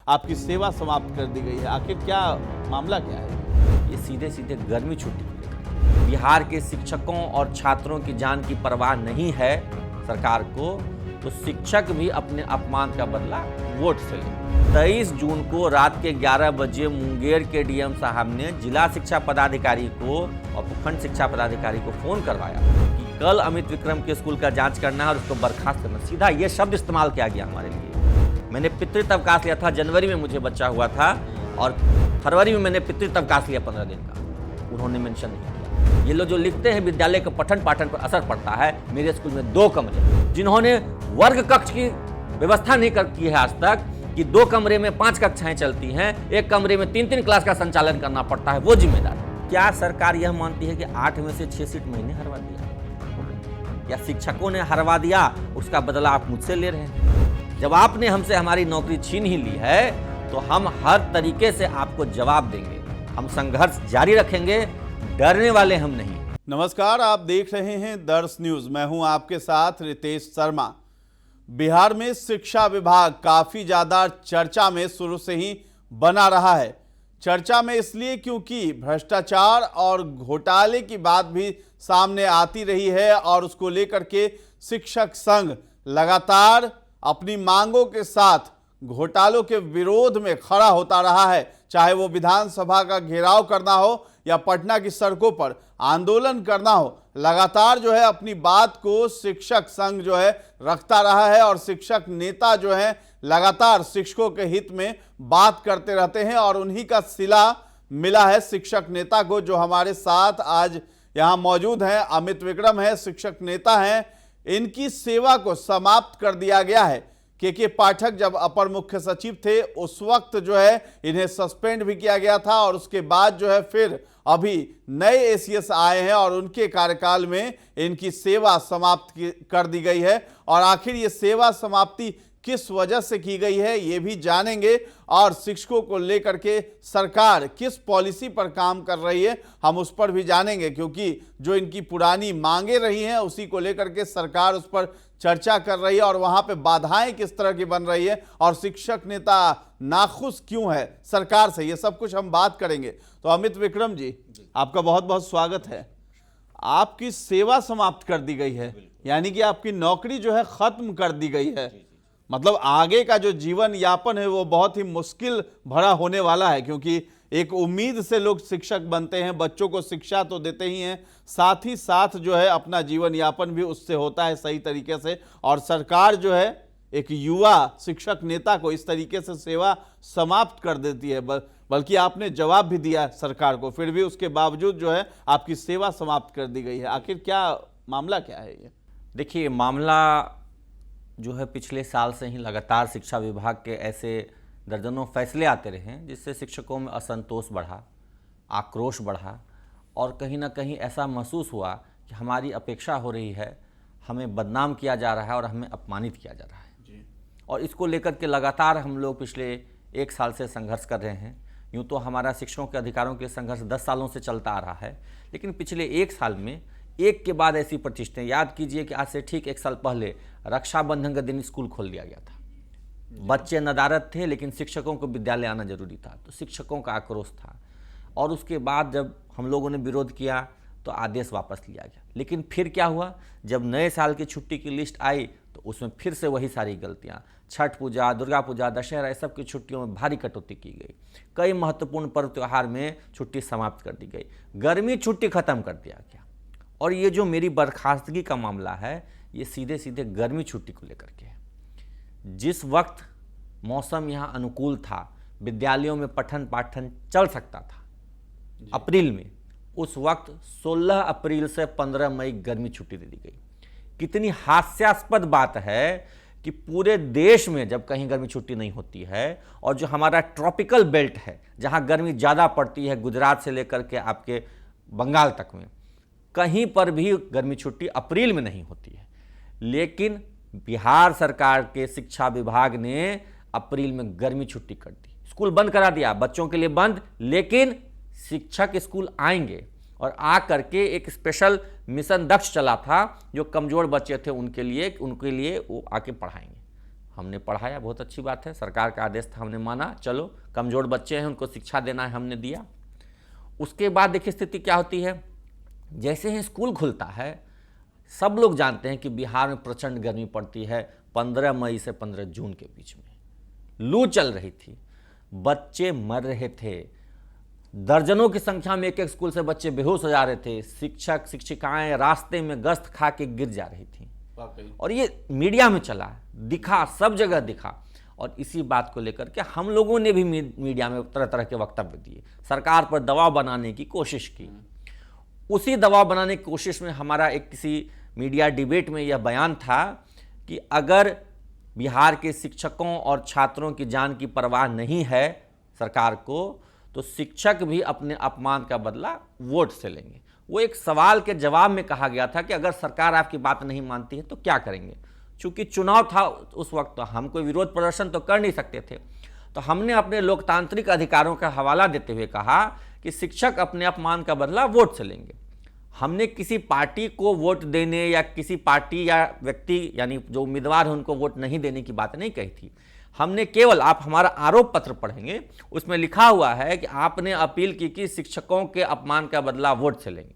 आपकी सेवा समाप्त कर दी गई है। आखिर क्या मामला क्या है? ये सीधे सीधे गर्मी छुट्टी को लेकर बिहार के शिक्षकों और छात्रों की जान की परवाह नहीं है सरकार को, तो शिक्षक भी अपने अपमान का बदला वोट से ले। 23 जून को रात के 11 बजे मुंगेर के डीएम साहब ने जिला शिक्षा पदाधिकारी को और प्रखंड शिक्षा पदाधिकारी को फोन करवाया कि कल अमित विक्रम के स्कूल का जांच करना है और उसको बर्खास्त करना। सीधा ये शब्द इस्तेमाल किया गया हमारे लिए। मैंने पितृत्व अवकाश लिया था, जनवरी में मुझे बच्चा हुआ था और फरवरी में मैंने पितृत्व अवकाश लिया 15 दिन का। उन्होंने मेंशन नहीं किया। ये लोग जो लिखते हैं विद्यालय के पठन पाठन पर असर पड़ता है। मेरे स्कूल में 2 कमरे, जिन्होंने वर्ग कक्ष की व्यवस्था नहीं की है आज तक, कि 2 कमरे में 5 कक्षाएं चलती हैं, 1 कमरे में 3-3 क्लास का संचालन करना पड़ता है, वो जिम्मेदार। क्या सरकार यह मानती है कि 8 में से 6 सीट मैंने हरवा दिया या शिक्षकों ने हरवा दिया, उसका बदला आप मुझसे ले रहे हैं? जब आपने हमसे हमारी नौकरी छीन ही ली है तो हम हर तरीके से आपको जवाब देंगे। हम संघर्ष जारी रखेंगे, डरने वाले हम नहीं। नमस्कार, आप देख रहे हैं दर्श न्यूज। मैं हूं आपके साथ रितेश शर्मा। बिहार में शिक्षा विभाग काफी ज्यादा चर्चा में शुरू से ही बना रहा है। चर्चा में इसलिए क्योंकि भ्रष्टाचार और घोटाले की बात भी सामने आती रही है और उसको लेकर के शिक्षक संघ लगातार अपनी मांगों के साथ घोटालों के विरोध में खड़ा होता रहा है। चाहे वो विधानसभा का घेराव करना हो या पटना की सड़कों पर आंदोलन करना हो, लगातार जो है अपनी बात को शिक्षक संघ जो है रखता रहा है और शिक्षक नेता जो है लगातार शिक्षकों के हित में बात करते रहते हैं और उन्हीं का सिला मिला है शिक्षक नेता को, जो हमारे साथ आज यहाँ मौजूद हैं। अमित विक्रम है, शिक्षक नेता हैं। इनकी सेवा को समाप्त कर दिया गया है। के पाठक जब अपर मुख्य सचिव थे उस वक्त जो है इन्हें सस्पेंड भी किया गया था और उसके बाद जो है फिर अभी नए एसीएस आए हैं और उनके कार्यकाल में इनकी सेवा समाप्त कर दी गई है। और आखिर ये सेवा समाप्ति किस वजह से की गई है ये भी जानेंगे और शिक्षकों को लेकर के सरकार किस पॉलिसी पर काम कर रही है हम उस पर भी जानेंगे, क्योंकि जो इनकी पुरानी मांगे रही हैं उसी को लेकर के सरकार उस पर चर्चा कर रही है और वहां पे बाधाएं किस तरह की बन रही है और शिक्षक नेता नाखुश क्यों है सरकार से, ये सब कुछ हम बात करेंगे। तो अमित विक्रम जी, आपका बहुत बहुत स्वागत है। आपकी सेवा समाप्त कर दी गई है, यानी कि आपकी नौकरी जो है खत्म कर दी गई है। मतलब आगे का जो जीवन यापन है वो बहुत ही मुश्किल भरा होने वाला है, क्योंकि एक उम्मीद से लोग शिक्षक बनते हैं, बच्चों को शिक्षा तो देते ही हैं, साथ ही साथ जो है अपना जीवन यापन भी उससे होता है सही तरीके से। और सरकार जो है एक युवा शिक्षक नेता को इस तरीके से सेवा समाप्त कर देती है। बल्कि आपने जवाब भी दिया सरकार को, फिर भी उसके बावजूद जो है आपकी सेवा समाप्त कर दी गई है। आखिर क्या मामला क्या है ये? देखिए, मामला जो है पिछले साल से ही लगातार शिक्षा विभाग के ऐसे दर्जनों फैसले आते रहे हैं जिससे शिक्षकों में असंतोष बढ़ा, आक्रोश बढ़ा और कहीं ना कहीं ऐसा महसूस हुआ कि हमारी अपेक्षा हो रही है, हमें बदनाम किया जा रहा है और हमें अपमानित किया जा रहा है जी। और इसको लेकर के लगातार हम लोग पिछले 1 साल से संघर्ष कर रहे हैं। यूँ तो हमारा शिक्षकों के अधिकारों के संघर्ष 10 सालों से चलता आ रहा है, लेकिन पिछले 1 साल में एक के बाद ऐसी प्रतिष्ठाएं, याद कीजिए कि आज से ठीक 1 साल पहले रक्षाबंधन का दिन स्कूल खोल दिया गया था। बच्चे नदारद थे लेकिन शिक्षकों को विद्यालय आना जरूरी था, तो शिक्षकों का आक्रोश था। और उसके बाद जब हम लोगों ने विरोध किया तो आदेश वापस लिया गया। लेकिन फिर क्या हुआ, जब नए साल की छुट्टी की लिस्ट आई तो उसमें फिर से वही सारी गलतियाँ, छठ पूजा, दुर्गा पूजा, दशहरा, इस सब की छुट्टियों में भारी कटौती की गई। कई महत्वपूर्ण पर्व त्यौहार में छुट्टी समाप्त कर दी गई, गर्मी छुट्टी खत्म कर दिया गया। और ये जो मेरी बर्खास्तगी का मामला है ये सीधे सीधे गर्मी छुट्टी को लेकर के है। जिस वक्त मौसम यहाँ अनुकूल था, विद्यालयों में पठन पाठन चल सकता था अप्रैल में, उस वक्त 16 अप्रैल से 15 मई गर्मी छुट्टी दे दी गई। कितनी हास्यास्पद बात है कि पूरे देश में जब कहीं गर्मी छुट्टी नहीं होती है और जो हमारा ट्रॉपिकल बेल्ट है जहाँ गर्मी ज़्यादा पड़ती है, गुजरात से लेकर के आपके बंगाल तक में, कहीं पर भी गर्मी छुट्टी अप्रैल में नहीं होती है। लेकिन बिहार सरकार के शिक्षा विभाग ने अप्रैल में गर्मी छुट्टी कर दी, स्कूल बंद करा दिया, बच्चों के लिए बंद, लेकिन शिक्षक स्कूल आएंगे। और आ करके एक स्पेशल मिशन दक्ष चला था, जो कमज़ोर बच्चे थे उनके लिए वो आके पढ़ाएंगे। हमने पढ़ाया, बहुत अच्छी बात है, सरकार का आदेश था, हमने माना, चलो कमज़ोर बच्चे हैं उनको शिक्षा देना है, हमने दिया। उसके बाद देखिए स्थिति क्या होती है, जैसे ही स्कूल खुलता है, सब लोग जानते हैं कि बिहार में प्रचंड गर्मी पड़ती है। 15 मई से 15 जून के बीच में लू चल रही थी, बच्चे मर रहे थे, दर्जनों की संख्या में एक एक स्कूल से बच्चे बेहोश हो जा रहे थे, शिक्षक शिक्षिकाएं रास्ते में गश्त खा के गिर जा रही थी। और ये मीडिया में चला, दिखा, सब जगह दिखा। और इसी बात को लेकर के हम लोगों ने भी मीडिया में तरह तरह के वक्तव्य दिए, सरकार पर दबाव बनाने की कोशिश की। उसी दबाव बनाने की कोशिश में हमारा एक किसी मीडिया डिबेट में यह बयान था कि अगर बिहार के शिक्षकों और छात्रों की जान की परवाह नहीं है सरकार को, तो शिक्षक भी अपने अपमान का बदला वोट से लेंगे। वो एक सवाल के जवाब में कहा गया था कि अगर सरकार आपकी बात नहीं मानती है तो क्या करेंगे। चूंकि चुनाव था उस वक्त, तो हम कोई विरोध प्रदर्शन तो कर नहीं सकते थे, तो हमने अपने लोकतांत्रिक अधिकारों का हवाला देते हुए कहा कि शिक्षक अपने अपमान का बदला वोट से लेंगे। हमने किसी पार्टी को वोट देने या किसी पार्टी या व्यक्ति यानी जो उम्मीदवार है उनको वोट नहीं देने की बात नहीं कही थी। हमने केवल, आप हमारा आरोप पत्र पढ़ेंगे, उसमें लिखा हुआ है कि आपने अपील की कि शिक्षकों के अपमान का बदला वोट से लेंगे।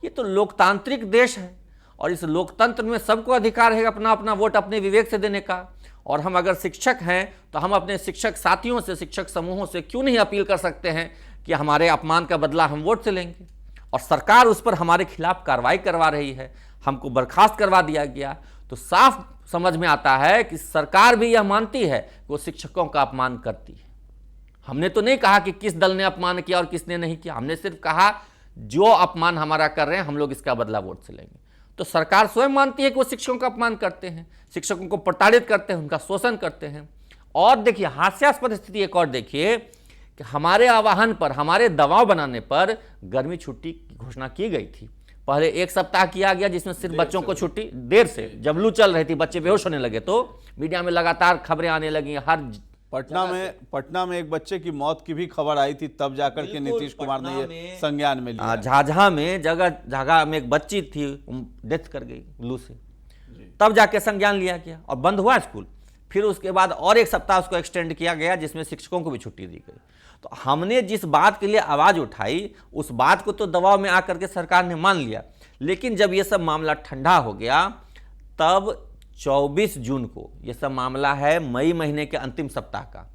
ये तो लोकतांत्रिक देश है और इस लोकतंत्र में सबको अधिकार है अपना अपना वोट अपने विवेक से देने का। और हम अगर शिक्षक हैं तो हम अपने शिक्षक साथियों से, शिक्षक समूहों से क्यों नहीं अपील कर सकते हैं कि हमारे अपमान का बदला हम वोट से लेंगे। और सरकार उस पर हमारे खिलाफ कार्रवाई करवा रही है, हमको बर्खास्त करवा दिया गया, तो साफ समझ में आता है कि सरकार भी यह मानती है कि वो शिक्षकों का अपमान करती है। हमने तो नहीं कहा कि किस दल ने अपमान किया और किसने नहीं किया, हमने सिर्फ कहा जो अपमान हमारा कर रहे हैं हम लोग इसका बदला वोट से लेंगे। तो सरकार स्वयं मानती है कि वो शिक्षकों का अपमान करते हैं, शिक्षकों को प्रताड़ित करते हैं, उनका शोषण करते हैं। और देखिए हास्यास्पद स्थिति एक और देखिए कि हमारे आह्वान पर, हमारे दबाव बनाने पर गर्मी छुट्टी की घोषणा की गई थी। पहले 1 सप्ताह किया गया जिसमें सिर्फ बच्चों को छुट्टी, देर से, जब लू चल रही थी, बच्चे बेहोश होने लगे, तो मीडिया में लगातार खबरें आने लगी। हर पटना में एक बच्चे की मौत की भी खबर आई थी, तब जाकर के नीतीश कुमार ने ये संज्ञान में लिया। झाझा में जगह में एक बच्ची थी, डेथ कर गई लू से, तब जाके संज्ञान लिया गया और बंद हुआ स्कूल। फिर उसके बाद और 1 सप्ताह उसको एक्सटेंड किया गया जिसमें शिक्षकों को भी छुट्टी दी गई। तो हमने जिस बात के लिए आवाज उठाई उस बात को तो दबाव में आकर के सरकार ने मान लिया, लेकिन जब ये सब मामला ठंडा हो गया तब 24 जून को, ये सब मामला है मई महीने के अंतिम सप्ताह का,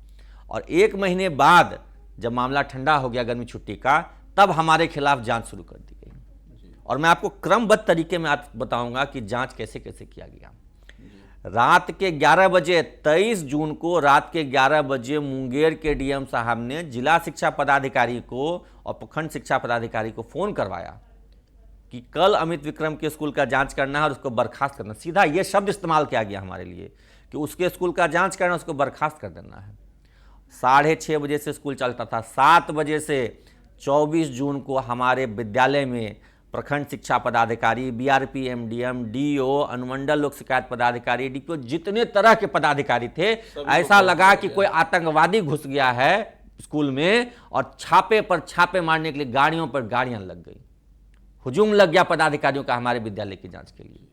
और 1 महीने बाद जब मामला ठंडा हो गया गर्मी छुट्टी का, तब हमारे खिलाफ जांच शुरू कर दी गई। और मैं आपको क्रमबद्ध तरीके में बताऊंगा कि जांच कैसे कैसे किया गया। रात के 11 बजे 23 जून को रात के 11 बजे मुंगेर के डीएम साहब ने जिला शिक्षा पदाधिकारी को और प्रखंड शिक्षा पदाधिकारी को फोन करवाया कि कल अमित विक्रम के स्कूल का जांच करना है और उसको बर्खास्त करना। सीधा ये शब्द इस्तेमाल किया गया हमारे लिए कि उसके स्कूल का जांच करना, उसको बर्खास्त कर देना है। 6:30 बजे से स्कूल चलता था। 7 बजे से 24 जून को हमारे विद्यालय में प्रखंड शिक्षा पदाधिकारी, बीआरपी, एमडीएम, डीओ, अनुमंडल लोक शिकायत पदाधिकारी, डीपीओ, जितने तरह के पदाधिकारी थे, ऐसा लगा कि कोई आतंकवादी घुस गया है स्कूल में और छापे पर छापे मारने के लिए गाड़ियों पर गाड़ियां लग गई। हुजूम लग गया पदाधिकारियों का हमारे विद्यालय की जांच के लिए।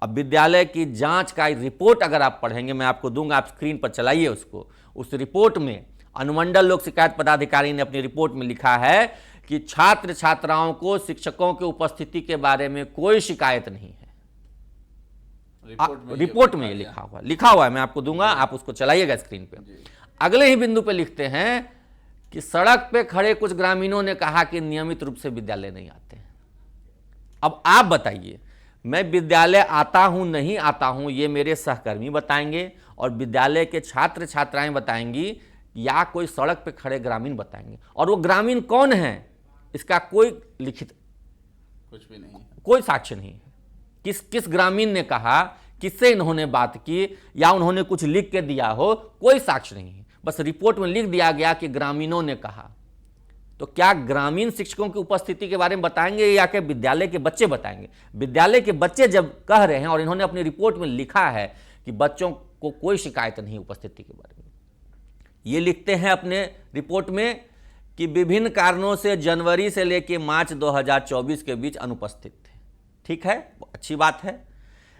अब विद्यालय की जांच का रिपोर्ट अगर आप पढ़ेंगे, मैं आपको दूंगा, आप स्क्रीन पर चलाइए उसको। उस रिपोर्ट में अनुमंडल लोक शिकायत पदाधिकारी ने अपनी रिपोर्ट में लिखा है कि छात्र छात्राओं को शिक्षकों की उपस्थिति के बारे में कोई शिकायत नहीं है। रिपोर्ट में ये लिखा हुआ है, मैं आपको दूंगा, आप उसको चलाइएगा स्क्रीन पे। अगले ही बिंदु पे लिखते हैं कि सड़क पे खड़े कुछ ग्रामीणों ने कहा कि नियमित रूप से विद्यालय नहीं आते हैं। अब आप बताइए, मैं विद्यालय आता हूं नहीं आता हूं ये मेरे सहकर्मी बताएंगे और विद्यालय के छात्र छात्राएं बताएंगी या कोई सड़क पे खड़े ग्रामीण बताएंगे। और वो ग्रामीण कौन है इसका कोई लिखित कुछ भी नहीं, कोई साक्ष्य नहीं है। किस ग्रामीण ने कहा, किससे इन्होंने बात की या उन्होंने कुछ लिख के दिया हो, कोई साक्ष्य नहीं है। बस रिपोर्ट में लिख दिया गया कि ग्रामीणों ने कहा। तो क्या ग्रामीण शिक्षकों की उपस्थिति के बारे में बताएंगे या कि विद्यालय के बच्चे बताएंगे? विद्यालय के बच्चे जब कह रहे हैं और इन्होंने अपनी रिपोर्ट में लिखा है कि बच्चों को कोई शिकायत नहीं उपस्थिति के बारे में, ये लिखते हैं अपने रिपोर्ट में कि विभिन्न कारणों से जनवरी से लेकर मार्च 2024 के बीच अनुपस्थित थे। ठीक है, अच्छी बात है,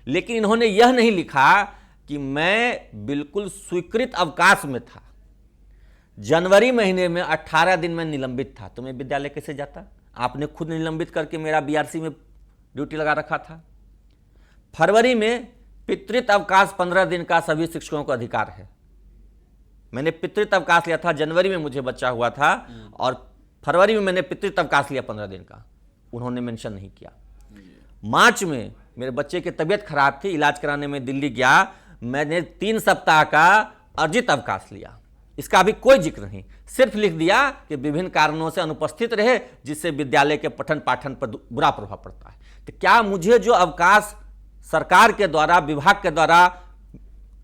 लेकिन इन्होंने यह नहीं लिखा कि मैं बिल्कुल स्वीकृत अवकाश में था। जनवरी महीने में 18 दिन में निलंबित था, तो मैं विद्यालय कैसे जाता? आपने खुद निलंबित करके मेरा बीआरसी में ड्यूटी लगा रखा था। फरवरी में पितृत्व अवकाश 15 दिन का सभी शिक्षकों का अधिकार है। मैंने पितृत्व अवकाश लिया था, जनवरी में मुझे बच्चा हुआ था और फरवरी में मैंने पितृत्व अवकाश लिया 15 दिन का, उन्होंने मेंशन नहीं किया। मार्च में मेरे बच्चे की तबीयत खराब थी, इलाज कराने में दिल्ली गया, मैंने 3 सप्ताह का अर्जित अवकाश लिया, इसका अभी कोई जिक्र नहीं, सिर्फ लिख दिया कि विभिन्न कारणों से अनुपस्थित रहे जिससे विद्यालय के पठन पाठन पर बुरा प्रभाव पड़ता है। तो क्या मुझे जो अवकाश सरकार के द्वारा, विभाग के द्वारा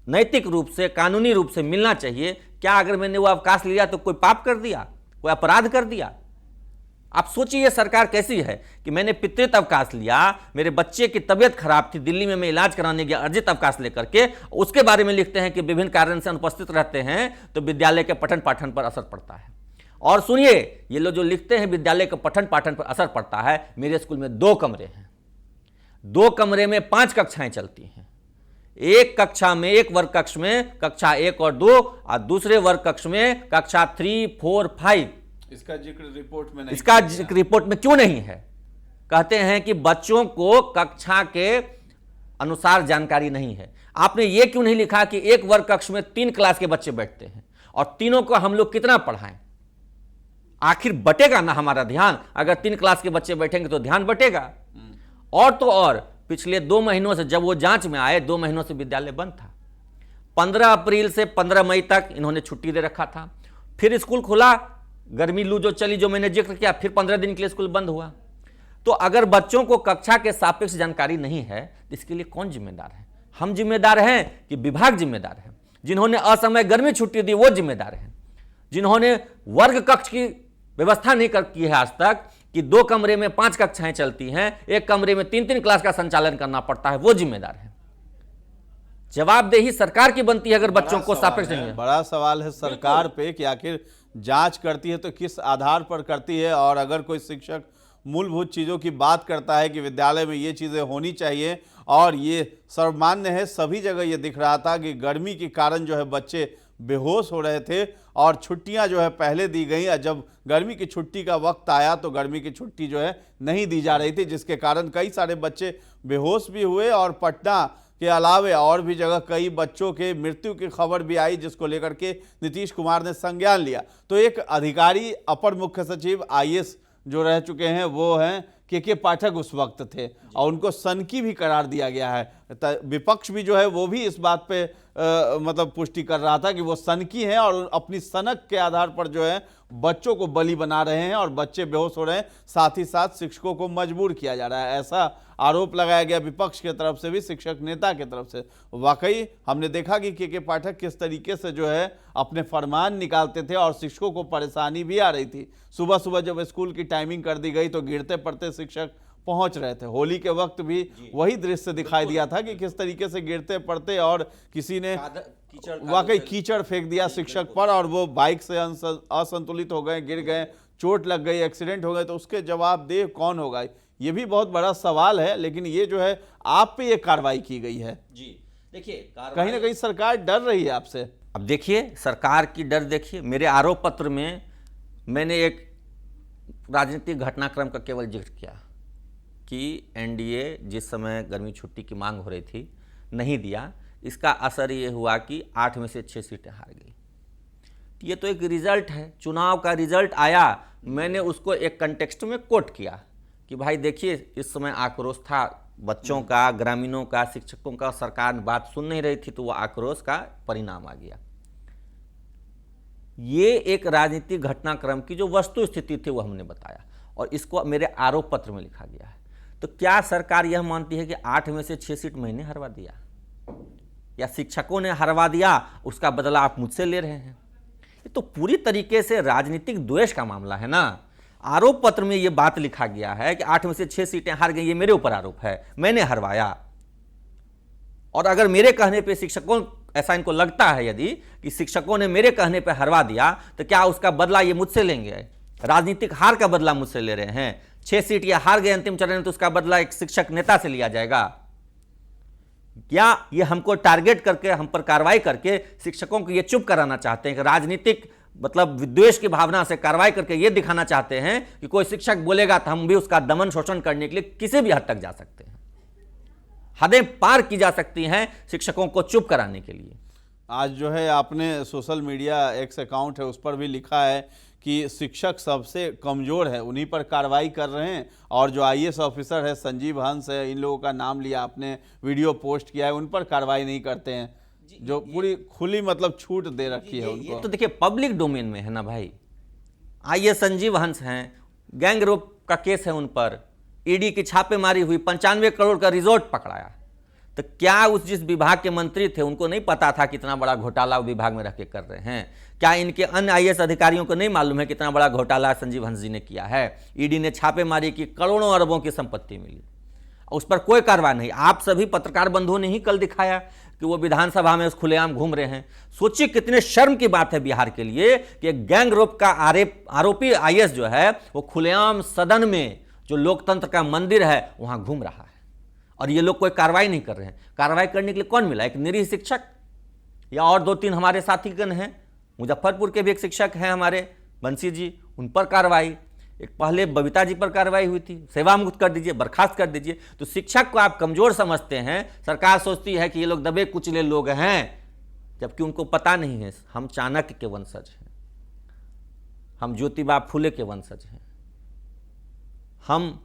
नैतिक रूप से, कानूनी रूप से मिलना चाहिए, क्या अगर मैंने वो अवकाश लिया तो कोई पाप कर दिया, कोई अपराध कर दिया? आप सोचिए ये सरकार कैसी है कि मैंने पितृत्व अवकाश लिया, मेरे बच्चे की तबीयत खराब थी, दिल्ली में मैं इलाज कराने गया अर्जित अवकाश लेकर के, उसके बारे में लिखते हैं कि विभिन्न कारण से अनुपस्थित रहते हैं तो विद्यालय के पठन पाठन पर असर पड़ता है। और सुनिए, ये लोग जो लिखते हैं विद्यालय के पठन पाठन पर असर पड़ता है, मेरे स्कूल में 2 कमरे हैं, 2 कमरे में 5 कक्षाएं चलती हैं। एक कक्षा में, एक वर्ग कक्ष में कक्षा 1 और 2 और दूसरे वर्ग कक्ष में कक्षा 3, 4, 5। इसका जिक्र रिपोर्ट में नहीं, इसका जिक्र रिपोर्ट में क्यों नहीं है? कहते हैं कि बच्चों को कक्षा के अनुसार जानकारी नहीं है। आपने ये क्यों नहीं लिखा कि एक वर्ग कक्ष में 3 क्लास के बच्चे बैठते हैं और तीनों को हम लोग कितना पढ़ाएं? आखिर बटेगा ना हमारा ध्यान? अगर 3 क्लास के बच्चे बैठेंगे तो ध्यान बटेगा। और तो और पिछले 2 महीनों से, जब वो जांच में आए, 2 महीनों से विद्यालय बंद था। 15 अप्रैल से 15 मई तक इन्होंने छुट्टी दे रखा था, फिर स्कूल खुला, गर्मी लू जो चली, जो मैंने जिक्र किया, फिर 15 दिन के लिए स्कूल बंद हुआ। तो अगर बच्चों को कक्षा के सापेक्ष जानकारी नहीं है तो इसके लिए कौन जिम्मेदार है? हम जिम्मेदार हैं कि विभाग जिम्मेदार है? जिन्होंने असमय गर्मी छुट्टी दी वो जिम्मेदार हैं। जिन्होंने वर्ग कक्ष की व्यवस्था नहीं की है आज तक, कि 2 कमरे में 5 कक्षाएं चलती हैं, एक कमरे में 3-3 क्लास का संचालन करना पड़ता है, वो जिम्मेदार है। जवाबदेही सरकार की बनती है अगर बच्चों को सापेक्ष नहीं है। बड़ा सवाल है सरकार पे कि आखिर जांच करती है तो किस आधार पर करती है। और अगर कोई शिक्षक मूलभूत चीज़ों की बात करता है कि विद्यालय में ये चीज़ें होनी चाहिए, और ये सर्वमान्य है, सभी जगह ये दिख रहा था कि गर्मी के कारण जो है बच्चे बेहोश हो रहे थे और छुट्टियां जो है पहले दी गई, और जब गर्मी की छुट्टी का वक्त आया तो गर्मी की छुट्टी जो है नहीं दी जा रही थी, जिसके कारण कई सारे बच्चे बेहोश भी हुए। और पटना के अलावे और भी जगह कई बच्चों के मृत्यु की खबर भी आई, जिसको लेकर के नीतीश कुमार ने संज्ञान लिया। तो एक अधिकारी, अपर मुख्य सचिव IAS जो रह चुके हैं, वो हैं के पाठक उस वक्त थे और उनको सनकी भी करार दिया गया है। विपक्ष भी जो है वो भी इस बात पे मतलब पुष्टि कर रहा था कि वो सनकी हैं और अपनी सनक के आधार पर जो है बच्चों को बलि बना रहे हैं और बच्चे बेहोश हो रहे हैं, साथ ही साथ शिक्षकों को मजबूर किया जा रहा है, ऐसा आरोप लगाया गया विपक्ष की तरफ से भी, शिक्षक नेता की तरफ से। वाकई हमने देखा कि के पाठक किस तरीके से जो है अपने फरमान निकालते थे और शिक्षकों को परेशानी भी आ रही थी। सुबह सुबह जब स्कूल की टाइमिंग कर दी गई तो गिरते पड़ते शिक्षक पहुंच रहे थे। होली के वक्त भी वही दृश्य दिखाई दिया था कि किस तरीके से गिरते पड़ते और किसी ने वाकई कीचड़ फेंक दिया शिक्षक पर और वो बाइक से असंतुलित हो गए, गिर गए, चोट लग गई, एक्सीडेंट हो गए। तो उसके जवाबदेह कौन होगा, ये भी बहुत बड़ा सवाल है। लेकिन ये जो है आप पे ये कार्रवाई की गई है जी, देखिए कहीं ना कहीं सरकार डर रही है आपसे। अब देखिए सरकार की डर देखिए, मेरे आरोप पत्र में मैंने एक राजनीतिक घटनाक्रम का केवल जिक्र किया कि एनडीए जिस समय गर्मी छुट्टी की मांग हो रही थी नहीं दिया, इसका असर ये हुआ कि 8 में से 6 सीटें हार गई। ये तो एक रिजल्ट है, चुनाव का रिजल्ट आया, मैंने उसको एक कंटेक्स्ट में कोट किया कि भाई देखिए इस समय आक्रोश था बच्चों का, ग्रामीणों का, शिक्षकों का, सरकार बात सुन नहीं रही थी तो वो आक्रोश का परिणाम आ गया। ये एक राजनीतिक घटनाक्रम की जो वस्तु स्थिति थी वो हमने बताया और इसको मेरे आरोप पत्र में लिखा गया है। तो क्या सरकार यह मानती है कि 8 में से 6 सीट मैंने हरवा दिया या शिक्षकों ने हरवा दिया, उसका बदला आप मुझसे ले रहे हैं? ये तो पूरी तरीके से राजनीतिक द्वेष का मामला है ना। आरोप पत्र में ये बात लिखा गया है कि 8 में से 6 सीटें हार गई, ये मेरे ऊपर आरोप है, मैंने हरवाया। और अगर मेरे कहने पे शिक्षकों, ऐसा इनको लगता है यदि कि शिक्षकों ने मेरे कहने पे हरवा दिया तो क्या उसका बदला ये मुझसे लेंगे? राजनीतिक हार का बदला मुझसे ले रहे हैं। 6 सीट ये हार गए अंतिम चरण में तो उसका बदला एक शिक्षक नेता से लिया जाएगा। या ये हमको टारगेट करके हम पर कार्रवाई करके शिक्षकों को ये चुप कराना चाहते हैं कि राजनीतिक मतलब विद्वेष की भावना से कार्रवाई करके ये दिखाना चाहते हैं कि कोई शिक्षक बोलेगा तो हम भी उसका दमन शोषण करने के लिए किसी भी हद तक जा सकते हैं, हदें पार की जा सकती हैं शिक्षकों को चुप कराने के लिए। आज जो है आपने सोशल मीडिया एक्स अकाउंट है उस पर भी लिखा है कि शिक्षक सबसे कमज़ोर है, उन्हीं पर कार्रवाई कर रहे हैं, और जो आईएएस ऑफिसर है संजीव हंस है, इन लोगों का नाम लिया आपने, वीडियो पोस्ट किया है, उन पर कार्रवाई नहीं करते हैं, जो पूरी खुली मतलब छूट दे रखी है उनको। ये तो देखिए पब्लिक डोमेन में है ना भाई। आईएएस संजीव हंस हैं, गैंग रेप का केस है उन पर, ईडी की छापेमारी हुई, 95 करोड़ का रिजॉर्ट पकड़ाया। तो क्या उस जिस विभाग के मंत्री थे उनको नहीं पता था कितना बड़ा घोटाला विभाग में रख के कर रहे हैं? क्या इनके अन्य आईएएस अधिकारियों को नहीं मालूम है कितना बड़ा घोटाला संजीव हंस जी ने किया है? ईडी ने छापेमारी की, करोड़ों अरबों की संपत्ति मिली, उस पर कोई कार्रवाई नहीं। आप सभी पत्रकार बंधुओं ने ही कल दिखाया कि वो विधानसभा में उस खुलेआम घूम रहे हैं। सोचिए कितने शर्म की बात है बिहार के लिए कि गैंग रेप का आरोपी आईएएस जो है वो खुलेआम सदन में, जो लोकतंत्र का मंदिर है, वहां घूम रहा है और ये लोग कोई कार्रवाई नहीं कर रहे हैं। कार्रवाई करने के लिए कौन मिला? एक निरीह शिक्षक या और 2-3 हमारे साथीगण हैं। मुजफ्फरपुर के भी एक शिक्षक हैं हमारे बंसी जी, उन पर कार्रवाई, एक पहले बबीता जी पर कार्रवाई हुई थी, सेवा मुक्त कर दीजिए, बर्खास्त कर दीजिए। तो शिक्षक को आप कमजोर समझते हैं, सरकार सोचती है कि ये लोग दबे कुचले लोग हैं, जबकि उनको पता नहीं है हम चाणक्य के वंशज हैं, हम ज्योतिबा फुले के वंशज हैं, हम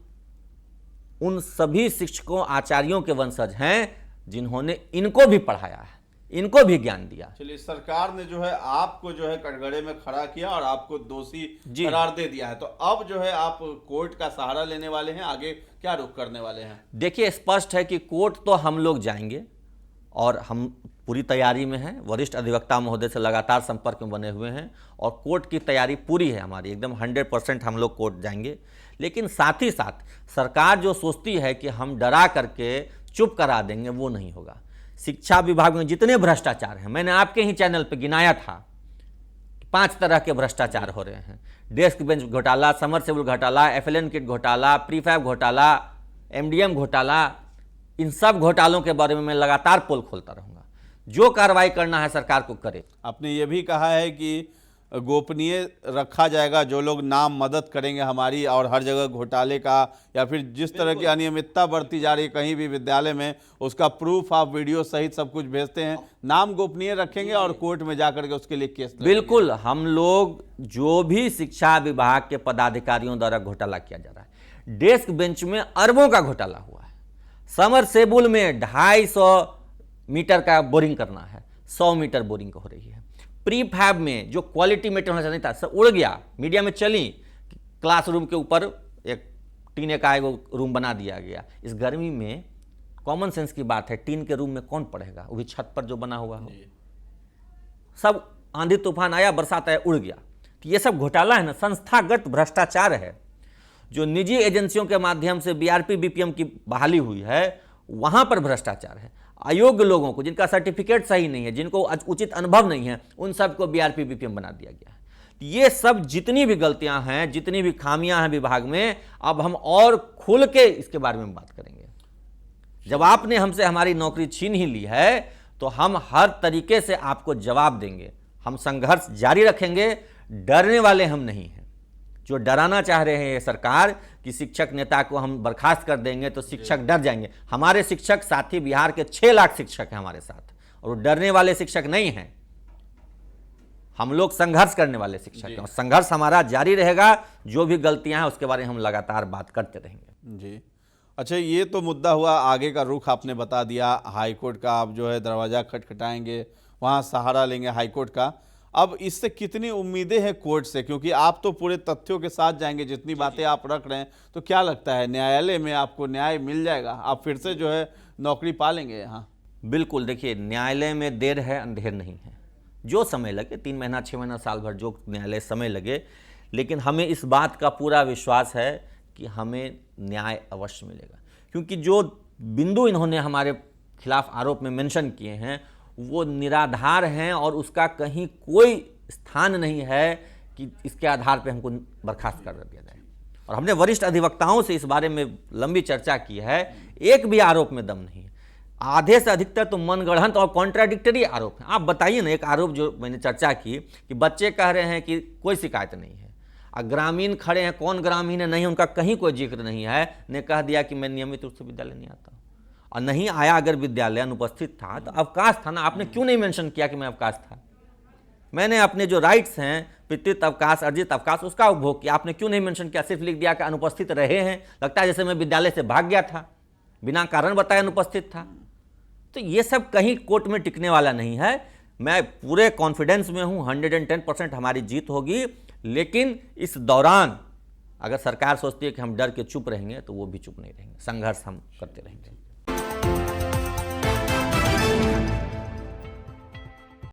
उन सभी शिक्षकों आचार्यों के वंशज हैं जिन्होंने इनको भी पढ़ाया है, इनको भी ज्ञान दिया। चलिए, सरकार ने जो है आपको जो है कटघरे में खड़ा किया और आपको दोषी करार दे दिया है, तो अब जो है आप कोर्ट का सहारा लेने वाले हैं, आगे क्या रुख करने वाले हैं? देखिए स्पष्ट है कि कोर्ट तो हम लोग जाएंगे और हम पूरी तैयारी में हैं। वरिष्ठ अधिवक्ता महोदय से लगातार संपर्क में बने हुए हैं और कोर्ट की तैयारी पूरी है हमारी, एकदम 100% हम लोग कोर्ट जाएंगे। लेकिन साथ ही साथ सरकार जो सोचती है कि हम डरा करके चुप करा देंगे, वो नहीं होगा। शिक्षा विभाग में जितने भ्रष्टाचार हैं, मैंने आपके ही चैनल पे गिनाया था, 5 तरह के भ्रष्टाचार हो रहे हैं। डेस्क बेंच घोटाला, समरसेबल घोटाला, एफएलएन किट घोटाला, प्रीफैब घोटाला, एमडीएम घोटाला, इन सब घोटालों के बारे में मैं लगातार पोल खोलता रहूंगा। जो कार्रवाई करना है सरकार को करे। आपने ये भी कहा है कि गोपनीय रखा जाएगा, जो लोग नाम मदद करेंगे हमारी, और हर जगह घोटाले का या फिर जिस तरह की अनियमितता बढ़ती जा रही है कहीं भी विद्यालय में, उसका प्रूफ आप वीडियो सहित सब कुछ भेजते हैं, नाम गोपनीय रखेंगे और कोर्ट में जाकर के उसके लिए केस लड़ेंगे। बिल्कुल, हम लोग जो भी शिक्षा विभाग के पदाधिकारियों द्वारा घोटाला किया जा रहा है, डेस्क बेंच में अरबों का घोटाला हुआ है, समरसेबुल में 250 मीटर का बोरिंग करना है, 100 मीटर बोरिंग हो रही है। प्रीफैब में जो क्वालिटी मीटर होना चाहिए था, सब उड़ गया, मीडिया में चली, क्लासरूम के ऊपर एक टीने का एक रूम बना दिया गया। इस गर्मी में कॉमन सेंस की बात है, टीन के रूम में कौन पढ़ेगा, वो भी छत पर जो बना हुआ हो। सब आंधी तूफान आया, बरसात आया, उड़ गया। तो ये सब घोटाला है ना, संस्थागत भ्रष्टाचार है। जो निजी एजेंसियों के माध्यम से बीआरपी बीपीएम की बहाली हुई है, वहां पर भ्रष्टाचार है। अयोग्य लोगों को, जिनका सर्टिफिकेट सही नहीं है, जिनको उचित अनुभव नहीं है, उन सबको बीआरपी बीपीएम बना दिया गया है। ये सब जितनी भी गलतियां हैं, जितनी भी खामियां हैं विभाग में, अब हम और खुल के इसके बारे में बात करेंगे। जब आपने हमसे हमारी नौकरी छीन ही ली है तो हम हर तरीके से आपको जवाब देंगे। हम संघर्ष जारी रखेंगे, डरने वाले हम नहीं हैं। जो डराना चाह रहे हैं ये सरकार कि शिक्षक नेता को हम बर्खास्त कर देंगे तो शिक्षक डर जाएंगे, हमारे शिक्षक साथी बिहार के 6 लाख शिक्षक हैं हमारे साथ, और वो डरने वाले शिक्षक नहीं हैं। हम लोग संघर्ष करने वाले शिक्षक हैं और संघर्ष हमारा जारी रहेगा। जो भी गलतियां हैं उसके बारे में हम लगातार बात करते रहेंगे। जी, अच्छा, ये तो मुद्दा हुआ, आगे का रुख आपने बता दिया। हाईकोर्ट का आप जो है दरवाजा खटखटाएंगे, वहाँ सहारा लेंगे हाईकोर्ट का। अब इससे कितनी उम्मीदें हैं कोर्ट से, क्योंकि आप तो पूरे तथ्यों के साथ जाएंगे, जितनी बातें आप रख रहे हैं, तो क्या लगता है न्यायालय में आपको न्याय मिल जाएगा, आप फिर से जो है नौकरी पालेंगे यहाँ? बिल्कुल, देखिए न्यायालय में देर है अंधेर नहीं है। जो समय लगे, 3 महीना 6 महीना साल भर जो न्यायालय समय लगे, लेकिन हमें इस बात का पूरा विश्वास है कि हमें न्याय अवश्य मिलेगा। क्योंकि जो बिंदु इन्होंने हमारे खिलाफ आरोप में मेंशन किए हैं वो निराधार हैं और उसका कहीं कोई स्थान नहीं है कि इसके आधार पे हमको बर्खास्त कर दिया जाए। और हमने वरिष्ठ अधिवक्ताओं से इस बारे में लंबी चर्चा की है, एक भी आरोप में दम नहीं है। आधे से अधिकतर तो मनगढ़ंत और कॉन्ट्राडिक्टरी आरोप हैं। आप बताइए ना, एक आरोप जो मैंने चर्चा की कि बच्चे कह रहे हैं कि कोई शिकायत नहीं है, और ग्रामीण खड़े हैं, कौन ग्रामीण है नहीं, उनका कहीं कोई जिक्र नहीं है, ने कह दिया कि मैं नियमित रूप से विद्यालय नहीं आता, और नहीं आया अगर विद्यालय अनुपस्थित था तो अवकाश था ना, आपने क्यों नहीं मेंशन किया कि मैं अवकाश था? मैंने अपने जो राइट्स हैं, पितृत्व अवकाश, अर्जित अवकाश, उसका उपभोग किया, आपने क्यों नहीं मेंशन किया? सिर्फ लिख दिया कि अनुपस्थित रहे हैं, लगता है जैसे मैं विद्यालय से भाग गया था, बिना कारण बताए अनुपस्थित था। तो ये सब कहीं कोर्ट में टिकने वाला नहीं है। मैं पूरे कॉन्फिडेंस में हूँ, 110% हमारी जीत होगी, लेकिन इस दौरान अगर सरकार सोचती है कि हम डर के चुप रहेंगे तो वो भी चुप नहीं रहेंगे, संघर्ष हम करते रहेंगे।